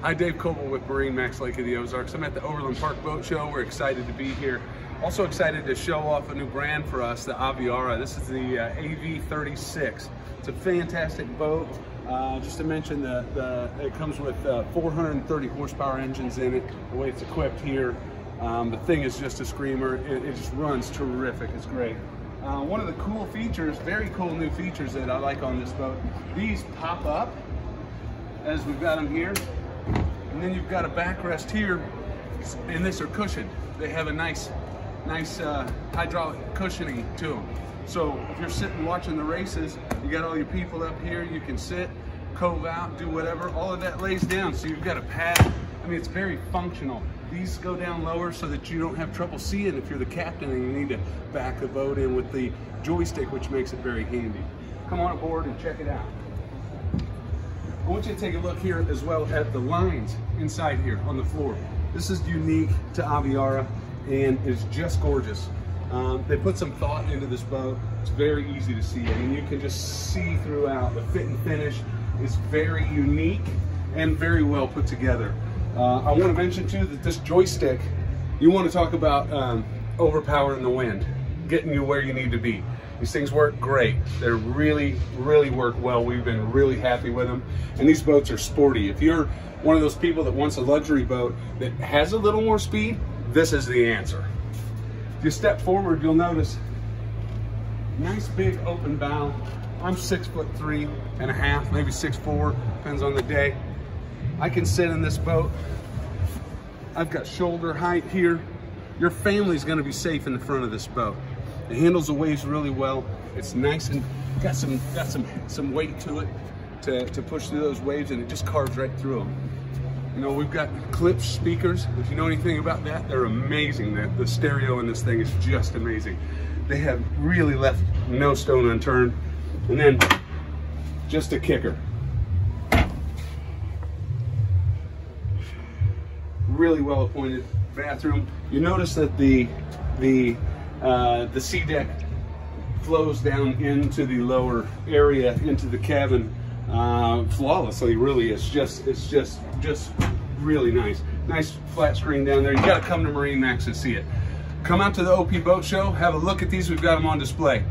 Hi, Dave Coble with MarineMax Lake of the Ozarks. I'm at the Overland Park Boat Show. We're excited to be here. Also excited to show off a new brand for us, the Aviara. This is the AV36. It's a fantastic boat. Just to mention, it comes with 430 horsepower engines in it. The way it's equipped here, the thing is just a screamer. It just runs terrific. It's great. One of the cool features, very cool new features that I like on this boat, these pop up as we've got them here. And then you've got a backrest here, and this are cushioned. They have a nice hydraulic cushioning to them. So if you're sitting watching the races, you got all your people up here, you can sit, cove out, do whatever. All of that lays down, so you've got a pad. I mean, it's very functional. These go down lower so that you don't have trouble seeing if you're the captain and you need to back the boat in with the joystick, which makes it very handy. Come on aboard and check it out. I want you to take a look here as well at the lines inside here on the floor. This is unique to Aviara and is just gorgeous. They put some thought into this boat. It's very easy to see. I mean, you can just see throughout. The fit and finish is very unique and very well put together. I want to mention too that this joystick, you want to talk about overpowering the wind, getting you where you need to be. These things work great. They're really work well. We've been really happy with them. And these boats are sporty. If you're one of those people that wants a luxury boat that has a little more speed, this is the answer. If you step forward, you'll notice nice big open bow. I'm 6'3.5", maybe 6'4", depends on the day. I can sit in this boat. I've got shoulder height here. Your family's gonna be safe in the front of this boat. It handles the waves really well. It's nice and got some weight to it to push through those waves, and it just carves right through them. You know, we've got Klipsch speakers. If you know anything about that, they're amazing. The stereo in this thing is just amazing. They have really left no stone unturned. And then just a kicker. Really well appointed bathroom. You notice that the sea deck flows down into the lower area, into the cabin flawlessly. Really, it's just really nice. Nice flat screen down there. You got to come to MarineMax to see it. Come out to the OP Boat Show, have a look at these. We've got them on display.